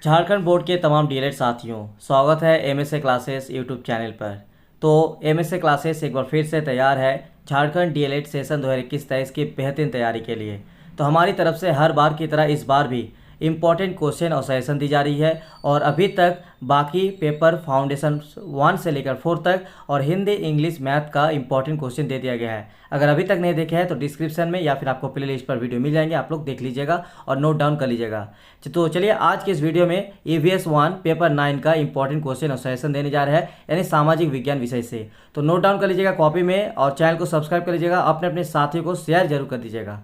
Jharkhand board के तमाम DElEd साथियों, स्वागत है एमएसए क्लासेस यूट्यूब चैनल पर। तो एमएसए क्लासेस एक बार फिर से तैयार है झारखंड डीएलएड सेशन 2021-23 की बेहतरीन तैयारी के लिए। तो हमारी तरफ से हर बार की तरह इस बार भी इम्पॉर्टेंट क्वेश्चन और सजेशन दी जा रही है और अभी तक बाकी पेपर फाउंडेशन 1 से लेकर 4 तक और हिंदी इंग्लिश मैथ का इम्पॉर्टेंट क्वेश्चन दे दिया गया है। अगर अभी तक नहीं देखे हैं तो डिस्क्रिप्शन में या फिर आपको प्ले लिस्ट पर वीडियो मिल जाएंगे, आप लोग देख लीजिएगा और नोट डाउन कर लीजिएगा। तो चलिए आज के इस वीडियो में EVS 1 पेपर 9 का इंपॉर्टेंट क्वेश्चन और सजेशन देने जा रहे हैं, यानी सामाजिक विज्ञान विषय से। तो नोट डाउन कर लीजिएगा कॉपी में और चैनल को सब्सक्राइब कर लीजिएगा, अपने अपने साथियों को शेयर जरूर कर दीजिएगा।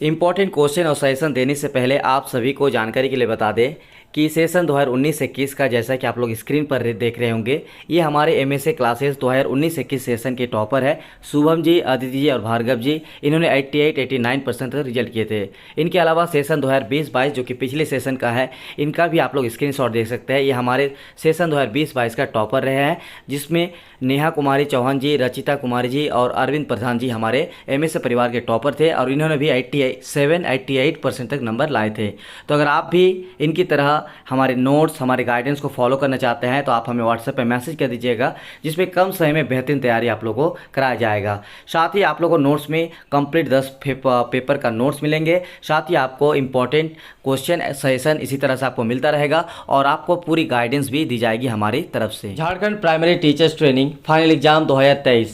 इम्पॉर्टेंट क्वेश्चन और सजेशन देने से पहले आप सभी को जानकारी के लिए बता दें कि सेशन 2019-21 का जैसा कि आप लोग स्क्रीन पर देख रहे होंगे, ये हमारे एमएसए क्लासेस 2019-21 सेशन के टॉपर है शुभम जी, अदिति जी और भार्गव जी। इन्होंने 88-89% तक रिजल्ट किए थे। इनके अलावा सेशन 2020-22 जो कि पिछले सेशन का है, इनका भी आप लोग स्क्रीनशॉट देख सकते हैं। ये हमारे सेशन 2020-22 का टॉपर रहे हैं, जिसमें नेहा कुमारी चौहान जी, रचिता कुमारी जी और अरविंद प्रधान जी हमारे एमएसए परिवार के टॉपर थे और इन्होंने भी 88% तक नंबर लाए थे। तो अगर आप भी इनकी तरह हमारे नोट्स, हमारे गाइडेंस को फॉलो करना चाहते हैं तो आप हमें व्हाट्सएप पे मैसेज कर दीजिएगा, जिसमें कम समय में बेहतरीन तैयारी आप लोगों को कराया जाएगा। साथ ही आप लोगों को नोट्स में कंप्लीट 10 पेपर का नोट्स मिलेंगे। साथ ही आपको इंपॉर्टेंट क्वेश्चन सजेशन इसी तरह से आपको मिलता रहेगा और आपको पूरी गाइडेंस भी दी जाएगी हमारी तरफ से। Jharkhand primary teachers training final exam 2023।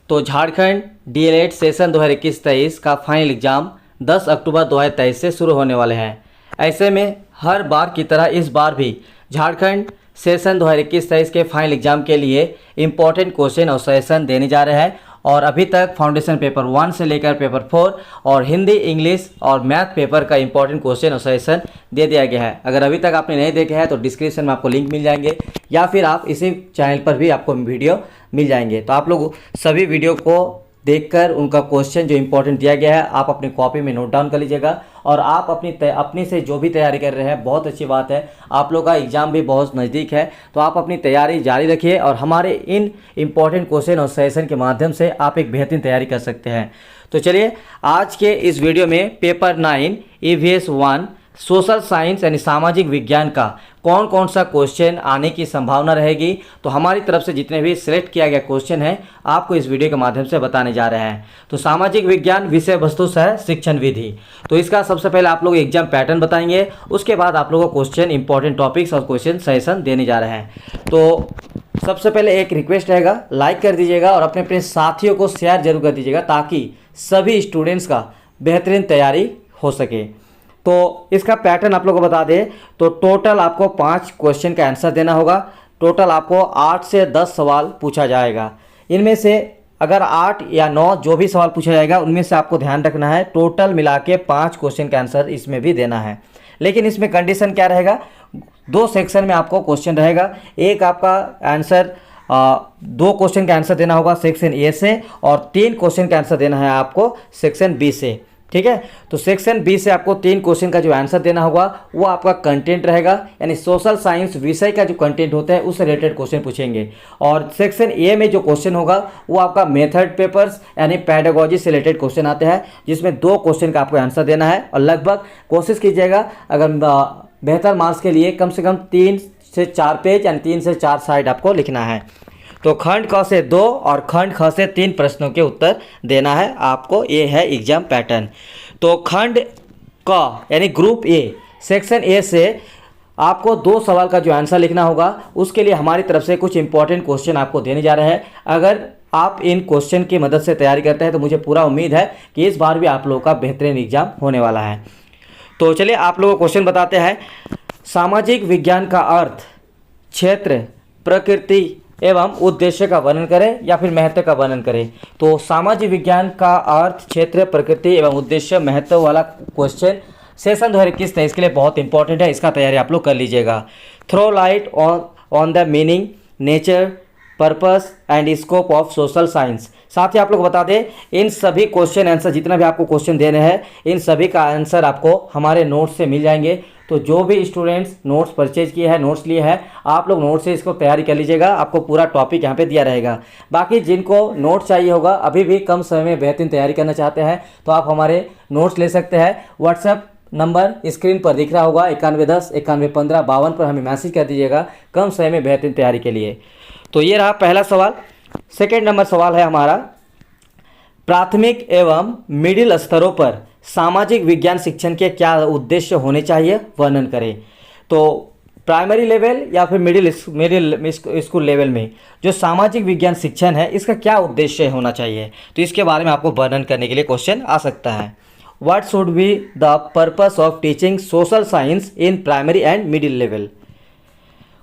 तो झारखंड डीएलएड सेशन 2021-23 का फाइनल एग्जाम 10 अक्टूबर 2023 से शुरू होने वाले हैं। ऐसे में हर बार की तरह इस बार भी झारखंड सेशन 2021-23 के फाइनल एग्जाम के लिए इम्पॉर्टेंट क्वेश्चन और सजेशन देने जा रहे हैं और अभी तक फाउंडेशन पेपर 1 से लेकर पेपर 4 और हिंदी, इंग्लिश और मैथ पेपर का इंपॉर्टेंट क्वेश्चन और सजेशन दे दिया गया है। अगर अभी तक आपने नहीं देखे हैं तो डिस्क्रिप्शन में आपको लिंक मिल जाएंगे या फिर आप इसी चैनल पर भी आपको वीडियो मिल जाएंगे। तो आप लोग सभी वीडियो को देखकर उनका क्वेश्चन जो इंपॉर्टेंट दिया गया है आप अपनी कॉपी में नोट डाउन कर लीजिएगा और आप अपनी से जो भी तैयारी कर रहे हैं, बहुत अच्छी बात है, आप लोग का एग्ज़ाम भी बहुत नज़दीक है, तो आप अपनी तैयारी जारी रखिए और हमारे इन इम्पॉर्टेंट क्वेश्चन और सजेशन के माध्यम से आप एक बेहतरीन तैयारी कर सकते हैं। तो चलिए आज के इस वीडियो में पेपर 9 EVS 1 सोशल साइंस यानी सामाजिक विज्ञान का कौन कौन सा क्वेश्चन आने की संभावना रहेगी, तो हमारी तरफ से जितने भी सिलेक्ट किया गया क्वेश्चन है आपको इस वीडियो के माध्यम से बताने जा रहे हैं। तो सामाजिक विज्ञान विषय वस्तु सह शिक्षण विधि, तो इसका सबसे पहले आप लोग एग्जाम पैटर्न बताएंगे, उसके बाद आप लोगों को क्वेश्चन इंपॉर्टेंट टॉपिक्स और क्वेश्चन सजेशन देने जा रहे हैं। तो सबसे पहले एक रिक्वेस्ट रहेगा, लाइक कर दीजिएगा और अपने अपने साथियों को शेयर जरूर कर दीजिएगा ताकि सभी स्टूडेंट्स का बेहतरीन तैयारी हो सके। तो इसका पैटर्न आप लोगों को बता दें तो टोटल आपको 5 क्वेश्चन का आंसर देना होगा। टोटल आपको 8 से 10 सवाल पूछा जाएगा। इनमें से अगर 8 या 9 जो भी सवाल पूछा जाएगा उनमें से आपको ध्यान रखना है टोटल मिला के 5 क्वेश्चन का आंसर इसमें भी देना है। लेकिन इसमें कंडीशन क्या रहेगा, 2 सेक्शन में आपको क्वेश्चन रहेगा। एक आपका आंसर 2 क्वेश्चन का आंसर देना होगा सेक्शन ए से और 3 क्वेश्चन का आंसर देना है आपको सेक्शन बी से। ठीक है, तो सेक्शन बी से आपको 3 क्वेश्चन का जो आंसर देना होगा वो आपका कंटेंट रहेगा, यानी सोशल साइंस विषय का जो कंटेंट होता है उससे रिलेटेड क्वेश्चन पूछेंगे। और सेक्शन ए में जो क्वेश्चन होगा वो आपका मेथड पेपर्स यानी पेडागोजी से रिलेटेड क्वेश्चन आते हैं, जिसमें 2 क्वेश्चन का आपको आंसर देना है और लगभग कोशिश कीजिएगा अगर बेहतर मार्क्स के लिए कम से कम 3 से 4 पेज यानी 3 से 4 साइड आपको लिखना है। तो खंड क से 2 और खंड ख से 3 प्रश्नों के उत्तर देना है आपको, ये है एग्जाम पैटर्न। तो खंड क यानी ग्रुप ए सेक्शन ए से आपको 2 सवाल का जो आंसर लिखना होगा, उसके लिए हमारी तरफ से कुछ इंपॉर्टेंट क्वेश्चन आपको देने जा रहे हैं। अगर आप इन क्वेश्चन की मदद से तैयारी करते हैं तो मुझे पूरा उम्मीद है कि इस बार भी आप लोगों का बेहतरीन एग्जाम होने वाला है। तो चलिए आप लोगों को क्वेश्चन बताते हैं। सामाजिक विज्ञान का अर्थ क्षेत्र, प्रकृति एवं उद्देश्य का वर्णन करें या फिर महत्व का वर्णन करें। तो सामाजिक विज्ञान का अर्थ, क्षेत्र, प्रकृति एवं उद्देश्य, महत्व वाला क्वेश्चन सेशन 2021-23 के लिए बहुत इंपॉर्टेंट है। इसका तैयारी आप लोग कर लीजिएगा। Throw light on the meaning, nature, purpose and scope of social science. साथ ही आप लोग बता दें, इन सभी क्वेश्चन आंसर जितना भी आपको क्वेश्चन देने हैं, इन सभी का आंसर आपको हमारे नोट्स से मिल जाएंगे। तो जो भी स्टूडेंट्स नोट्स परचेज किए हैं, नोट्स लिए हैं, आप लोग नोट्स से इसको तैयारी कर लीजिएगा। आपको पूरा टॉपिक यहाँ पे दिया रहेगा। बाकी जिनको नोट्स चाहिए होगा, अभी भी कम समय में बेहतरीन तैयारी करना चाहते हैं, तो आप हमारे नोट्स ले सकते हैं। व्हाट्सएप नंबर स्क्रीन पर दिख रहा होगा 9110 9115 52 पर हमें मैसेज कर दीजिएगा कम समय में बेहतरीन तैयारी के लिए। तो ये रहा पहला सवाल। सेकेंड नंबर सवाल है हमारा, प्राथमिक एवं मिडिल स्तरों पर सामाजिक विज्ञान शिक्षण के क्या उद्देश्य होने चाहिए, वर्णन करें। तो प्राइमरी लेवल या फिर मिडिल स्कूल लेवल में जो सामाजिक विज्ञान शिक्षण है, इसका क्या उद्देश्य होना चाहिए, तो इसके बारे में आपको वर्णन करने के लिए क्वेश्चन आ सकता है। What should be the purpose of teaching social science in primary and middle level.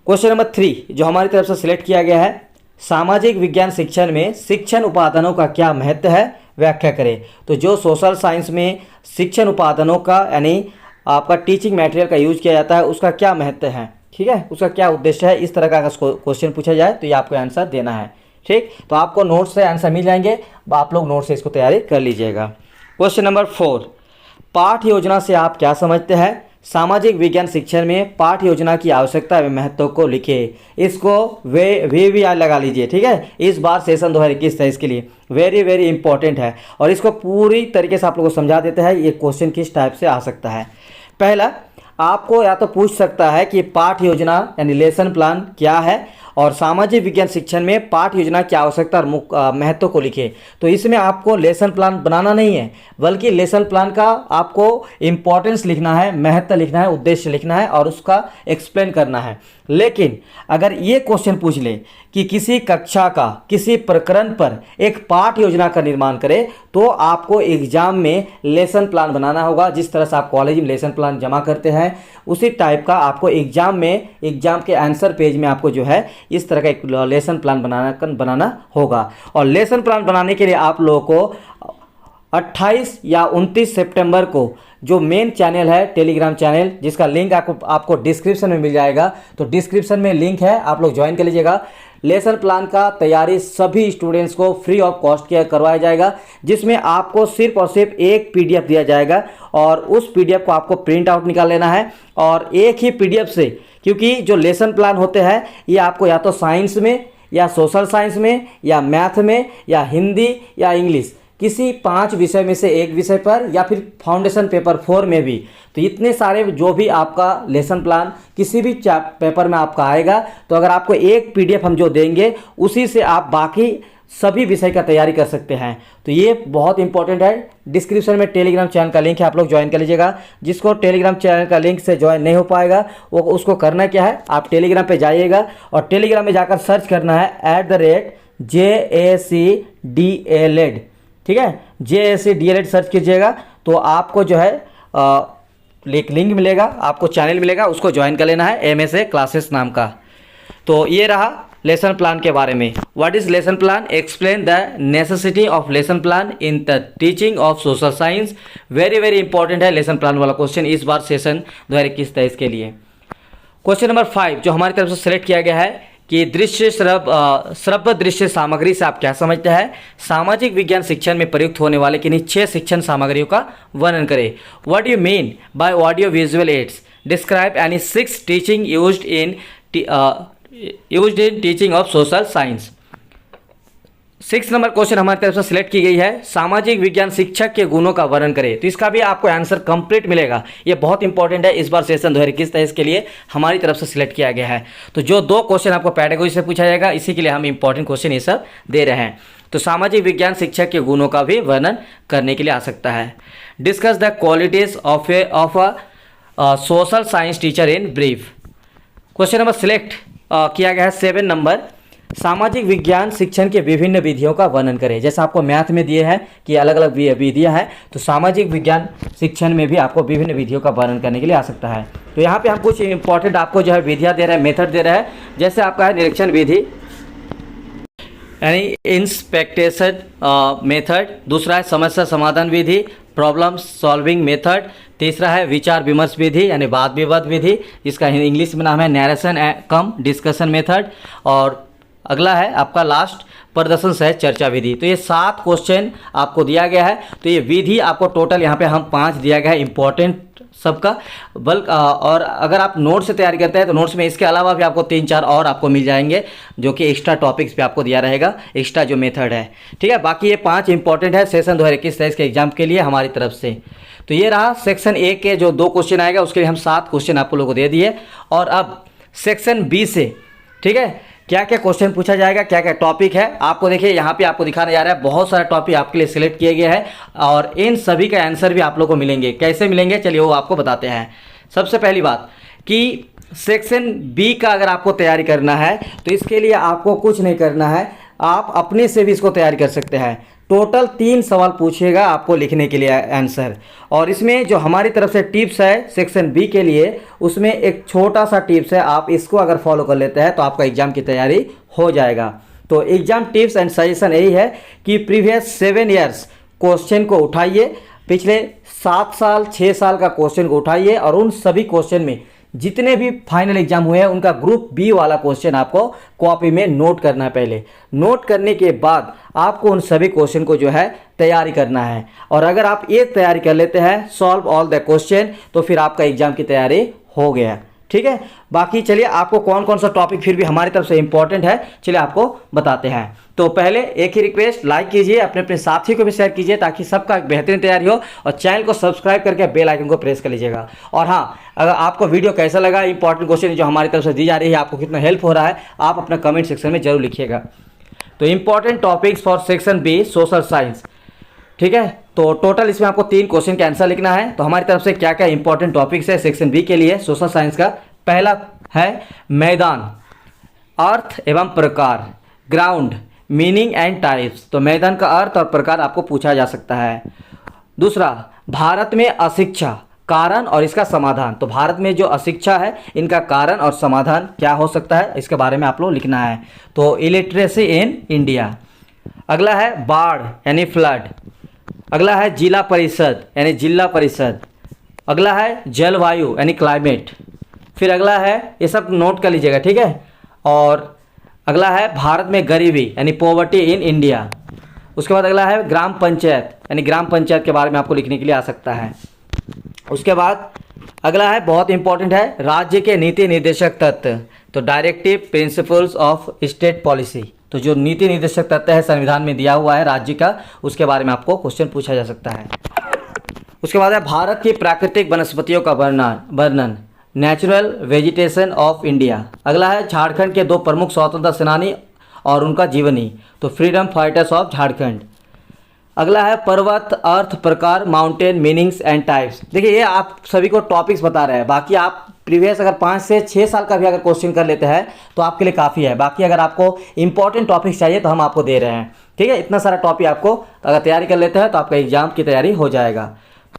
Question number 3 जो हमारी तरफ से सिलेक्ट किया गया है, सामाजिक विज्ञान शिक्षण में शिक्षण उपादानों का क्या महत्व है, व्याख्या करें। तो जो सोशल साइंस में शिक्षण उपादानों का यानी आपका टीचिंग मटेरियल का यूज किया जाता है, उसका क्या महत्व है, ठीक है, उसका क्या उद्देश्य है, इस तरह का क्वेश्चन पूछा जाए तो ये आपको आंसर देना है। ठीक, तो आपको नोट्स से आंसर मिल जाएंगे, आप लोग नोट्स से इसको तैयारी कर लीजिएगा। क्वेश्चन नंबर 4, पाठ योजना से आप क्या समझते हैं। सामाजिक विज्ञान शिक्षण में पाठ योजना की आवश्यकता एवं महत्व को लिखे। इसको वे भी लगा लीजिए, ठीक है। इस बार सेशन 2021-23 के लिए वेरी वेरी इंपॉर्टेंट है और इसको पूरी तरीके से आप लोगों को समझा देते हैं ये क्वेश्चन किस टाइप से आ सकता है। पहला, आपको या तो पूछ सकता है कि पाठ योजना यानी लेसन प्लान क्या है और सामाजिक विज्ञान शिक्षण में पाठ योजना की आवश्यकता और महत्व को लिखे। तो इसमें आपको लेसन प्लान बनाना नहीं है, बल्कि लेसन प्लान का आपको इम्पोर्टेंस लिखना है, महत्व लिखना है, उद्देश्य लिखना है और उसका एक्सप्लेन करना है। लेकिन अगर ये क्वेश्चन पूछ ले कि किसी कक्षा का किसी प्रकरण पर एक पाठ योजना का निर्माण करें, तो आपको एग्जाम में लेसन प्लान बनाना होगा। जिस तरह से आप कॉलेज में लेसन प्लान जमा करते हैं, उसी टाइप का आपको एग्जाम में, एग्जाम के आंसर पेज में आपको जो है इस तरह का एक लेसन प्लान बनाना होगा। और लेसन प्लान बनाने के लिए आप लोगों को 28 या 29 सितंबर को जो मेन चैनल है टेलीग्राम चैनल, जिसका लिंक आपको डिस्क्रिप्शन में मिल जाएगा, तो डिस्क्रिप्शन में लिंक है, आप लोग ज्वाइन कर लीजिएगा। लेसन प्लान का तैयारी सभी स्टूडेंट्स को फ्री ऑफ कॉस्ट करवाया जाएगा, जिसमें आपको सिर्फ और सिर्फ एक पीडीएफ दिया जाएगा और उस पीडीएफ को आपको प्रिंट आउट निकाल लेना है। और एक ही पीडीएफ से, क्योंकि जो लेसन प्लान होते हैं ये आपको या तो साइंस में या सोशल साइंस में या मैथ में या हिंदी या इंग्लिश, किसी 5 विषय में से एक विषय पर या फिर फाउंडेशन पेपर 4 में भी, तो इतने सारे जो भी आपका लेसन प्लान किसी भी पेपर में आपका आएगा, तो अगर आपको एक पीडीएफ हम जो देंगे उसी से आप बाकी सभी विषय का तैयारी कर सकते हैं। तो ये बहुत इंपॉर्टेंट है। डिस्क्रिप्शन में टेलीग्राम चैनल का लिंक है, आप लोग ज्वाइन कर लीजिएगा। जिसको टेलीग्राम चैनल का लिंक से ज्वाइन नहीं हो पाएगा, वो उसको करना क्या है, आप टेलीग्राम पे जाइएगा और टेलीग्राम में जाकर सर्च करना है @JACDLED, ठीक है, JACDLED सर्च कीजिएगा तो आपको जो है लिंक मिलेगा, आपको चैनल मिलेगा, उसको ज्वाइन कर लेना है, MSA क्लासेस नाम का। तो ये रहा लेसन प्लान के बारे में। What is lesson plan, explain the necessity of lesson plan in the teaching of social science. Very very important है लेसन प्लान वाला क्वेश्चन इस बार सेशन 2021-23 के लिए। क्वेश्चन नंबर 5 जो हमारी तरफ से सिलेक्ट किया गया है कि दृश्य श्रव्य दृश्य सामग्री से आप क्या समझते हैं। सामाजिक विज्ञान शिक्षण में प्रयुक्त होने वाले किन्हीं 6 शिक्षण सामग्रियों का वर्णन करें। What you mean by audio visual aids, describe any 6 teaching used in teaching of social science. 6 number question हमारी तरफ से सिलेक्ट की गई है, सामाजिक विज्ञान शिक्षक के गुणों का वर्णन करें। तो इसका भी आपको आंसर कंप्लीट मिलेगा, ये बहुत इंपॉर्टेंट है, इस बार सेशन 2021-23 के लिए हमारी तरफ से सिलेक्ट किया गया है। तो जो 2 क्वेश्चन आपको पेडागोजी से पूछा जाएगा, इसी के लिए हम इंपॉर्टेंट क्वेश्चन ये सब दे रहे हैं। तो सामाजिक विज्ञान शिक्षक के गुणों का भी वर्णन करने के लिए आ सकता है। Discuss the qualities of a social science teacher in brief. Question number select किया गया है 7 नंबर, सामाजिक विज्ञान शिक्षण के विभिन्न विधियों का वर्णन करें। जैसे आपको मैथ में दिए हैं कि अलग अलग विधियां हैं, तो सामाजिक विज्ञान शिक्षण में भी आपको विभिन्न विधियों का वर्णन करने के लिए आ सकता है। तो यहाँ पे हम कुछ इंपॉर्टेंट आपको जो है विधियां दे रहे हैं, मेथड दे रहे हैं। जैसे आपका है निरीक्षण विधि यानी इंस्पेक्टेशन मेथड, दूसरा है समस्या समाधान विधि, प्रॉब्लम सॉल्विंग मेथड, तीसरा है विचार विमर्श विधि यानी वाद विवाद विधि, जिसका इंग्लिश में नाम है नैरेशन कम डिस्कशन मेथड, और अगला है आपका लास्ट प्रदर्शन सह चर्चा विधि। तो ये 7 क्वेश्चन आपको दिया गया है। तो ये विधि आपको टोटल यहाँ पे हम 5 दिया गया है इंपॉर्टेंट सबका। और अगर आप नोट से तैयारी करते हैं तो नोट्स में इसके अलावा भी आपको 3-4 और आपको मिल जाएंगे जो कि एक्स्ट्रा टॉपिक्स पे आपको दिया रहेगा, एक्स्ट्रा जो मेथड है। ठीक है, बाकी ये 5 इंपॉर्टेंट है सेशन 2021-23 के एग्जाम के लिए हमारी तरफ से। तो ये रहा सेक्शन ए के जो 2 क्वेश्चन आएगा, उसके लिए हम 7 क्वेश्चन आपको लोगों को दे दिए। और अब सेक्शन बी से, ठीक है, क्या क्या क्वेश्चन पूछा जाएगा, क्या क्या टॉपिक है, आपको देखिए यहाँ पे आपको दिखाने जा रहा है। बहुत सारे टॉपिक आपके लिए सिलेक्ट किए गए हैं और इन सभी का आंसर भी आप लोगों को मिलेंगे। कैसे मिलेंगे चलिए वो आपको बताते हैं। सबसे पहली बात कि सेक्शन बी का अगर आपको तैयारी करना है तो इसके लिए आपको कुछ नहीं करना है, आप अपने से भी इसको तैयारी कर सकते हैं। टोटल 3 सवाल पूछेगा आपको लिखने के लिए आंसर। और इसमें जो हमारी तरफ से टिप्स है सेक्शन बी के लिए, उसमें एक छोटा सा टिप्स है, आप इसको अगर फॉलो कर लेते हैं तो आपका एग्जाम की तैयारी हो जाएगा। तो एग्जाम टिप्स एंड सजेशन यही है कि प्रीवियस 7 ईयर्स क्वेश्चन को उठाइए, पिछले 7 साल 6 साल का क्वेश्चन को उठाइए और उन सभी क्वेश्चन में जितने भी फाइनल एग्जाम हुए हैं उनका ग्रुप बी वाला क्वेश्चन आपको कॉपी में नोट करना है। पहले नोट करने के बाद आपको उन सभी क्वेश्चन को जो है तैयारी करना है। और अगर आप ये तैयारी कर लेते हैं, सॉल्व ऑल द क्वेश्चन, तो फिर आपका एग्जाम की तैयारी हो गया। ठीक है, बाकी चलिए आपको कौन कौन सा टॉपिक फिर भी हमारी तरफ से इंपॉर्टेंट है चलिए आपको बताते हैं। तो पहले एक ही रिक्वेस्ट, लाइक कीजिए, अपने अपने साथी को भी शेयर कीजिए ताकि सबका बेहतरीन तैयारी हो, और चैनल को सब्सक्राइब करके बेल आइकन को प्रेस कर लीजिएगा। और हाँ, अगर आपको वीडियो कैसा लगा, इंपॉर्टेंट क्वेश्चन जो हमारी तरफ से दी जा रही है, आपको कितना हेल्प हो रहा है, आप अपना कमेंट सेक्शन में जरूर लिखिएगा। तो important topics for section B social science, ठीक है। तो टोटल इसमें आपको 3 क्वेश्चन का आंसर लिखना है। तो हमारी तरफ से क्या क्या इंपॉर्टेंट टॉपिक्स है सेक्शन बी के लिए सोशल साइंस का। पहला है मैदान, अर्थ एवं प्रकार, ग्राउंड, मीनिंग एंड टाइप्स। तो मैदान का अर्थ और प्रकार आपको पूछा जा सकता है। दूसरा, भारत में अशिक्षा, कारण और इसका समाधान। तो भारत में जो अशिक्षा है इनका कारण और समाधान क्या हो सकता है, इसके बारे में आप लोग लिखना है। तो इलिटरेसी इन इंडिया। अगला है बाढ़ यानी फ्लड। अगला है जिला परिषद यानी जिला परिषद। अगला है जलवायु यानी क्लाइमेट। फिर अगला है, ये सब नोट कर लीजिएगा, ठीक है। और अगला है भारत में गरीबी यानी पॉवर्टी इन इंडिया। उसके बाद अगला है ग्राम पंचायत यानी ग्राम पंचायत के बारे में आपको लिखने के लिए आ सकता है। उसके बाद अगला है, बहुत इंपॉर्टेंट है, राज्य के नीति निर्देशक तत्व। तो directive principles of state policy. तो जो नीति निर्देशक तत्व है संविधान में दिया हुआ है राज्य का, उसके बारे में आपको क्वेश्चन पूछा जा सकता है। उसके बाद है भारत की प्राकृतिक वनस्पतियों का वर्णन, नेचुरल वेजिटेशन ऑफ इंडिया। अगला है झारखंड के 2 प्रमुख स्वतंत्रता सेनानी और उनका जीवनी। तो फ्रीडम फाइटर्स ऑफ झारखंड। अगला है पर्वत, अर्थ, प्रकार, माउंटेन, मीनिंग्स एंड टाइप्स। देखिए ये आप सभी को टॉपिक्स बता रहे हैं, बाकी आप प्रीवियस अगर 5 से 6 साल का भी अगर क्वेश्चन कर लेते हैं तो आपके लिए काफ़ी है। बाकी अगर आपको इंपॉर्टेंट टॉपिक्स चाहिए तो हम आपको दे रहे हैं, ठीक है। इतना सारा टॉपिक आपको अगर तैयारी कर लेते हैं तो आपका एग्जाम की तैयारी हो जाएगा।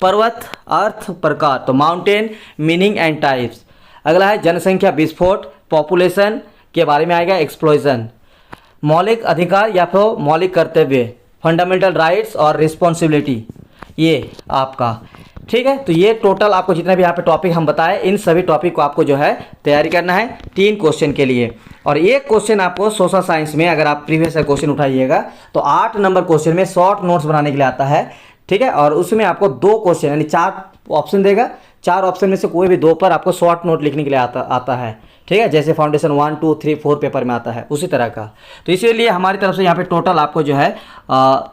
पर्वत, अर्थ, प्रकार, तो माउंटेन, मीनिंग एंड टाइप्स। अगला है जनसंख्या विस्फोट, पॉपुलेशन के बारे में आएगा, एक्सप्लोजन। मौलिक अधिकार या फिर मौलिक कर्तव्य, फंडामेंटल राइट्स और रिस्पॉन्सिबिलिटी, ये आपका, ठीक है। तो ये टोटल आपको जितने भी यहाँ पे टॉपिक हम बताए, इन सभी टॉपिक को आपको जो है तैयारी करना है 3 क्वेश्चन के लिए। और एक क्वेश्चन आपको सोशल साइंस में अगर आप प्रीवियस क्वेश्चन उठाइएगा तो 8 नंबर क्वेश्चन में शॉर्ट नोट्स बनाने के लिए आता है, ठीक है। और उसमें आपको 2 क्वेश्चन यानी 4 ऑप्शन देगा, 4 ऑप्शन में से कोई भी 2 पर आपको शॉर्ट नोट लिखने के लिए आता है, ठीक है। जैसे फाउंडेशन 1, 2, 3, 4 पेपर में आता है उसी तरह का। तो इसीलिए हमारी तरफ से यहाँ पे टोटल आपको जो है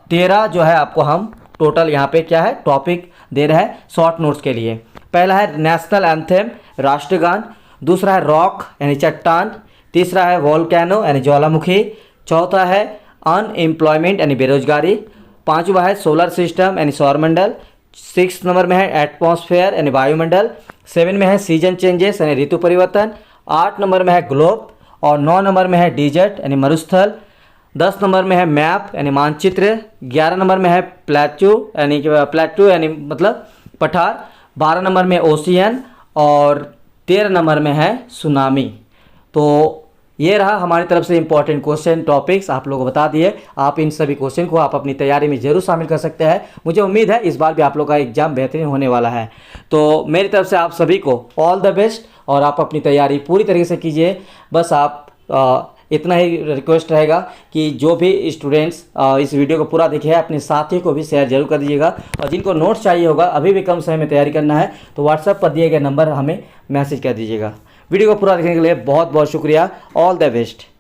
13 जो है आपको हम टोटल यहाँ पे क्या है टॉपिक दे रहे हैं शॉर्ट नोट्स के लिए। पहला है नेशनल एंथम, राष्ट्रगान। दूसरा है रॉक यानी चट्टान। तीसरा है वोल्केनो यानी ज्वालामुखी। चौथा है अनएम्प्लॉयमेंट यानी बेरोजगारी। 5वां है सोलर सिस्टम यानी सौरमंडल। 6 नंबर में है एटमॉस्फेयर यानी वायुमंडल। 7 में है सीजन चेंजेस यानी ऋतु परिवर्तन। 8 नंबर में है ग्लोब। और 9 नंबर में है डिजर्ट यानी मरुस्थल। 10 नंबर में है मैप यानी मानचित्र। 11 नंबर में है प्लेटू यानी मतलब पठार। 12 नंबर में ओशियन। और 13 नंबर में है सुनामी। तो ये रहा हमारी तरफ से इंपॉर्टेंट क्वेश्चन टॉपिक्स आप लोगों को बता दिए। आप इन सभी क्वेश्चन को आप अपनी तैयारी में जरूर शामिल कर सकते हैं। मुझे उम्मीद है इस बार भी आप लोग का एग्जाम बेहतरीन होने वाला है। तो मेरी तरफ से आप सभी को ऑल द बेस्ट और आप अपनी तैयारी पूरी तरीके से कीजिए। बस आप इतना ही रिक्वेस्ट रहेगा कि जो भी स्टूडेंट्स इस वीडियो को पूरा देखे अपने साथियों को भी शेयर जरूर कर दीजिएगा। और जिनको नोट्स चाहिए होगा, अभी भी कम समय में तैयारी करना है, तो व्हाट्सएप पर दिए गए नंबर हमें मैसेज कर दीजिएगा। वीडियो को पूरा देखने के लिए बहुत बहुत शुक्रिया। All the best.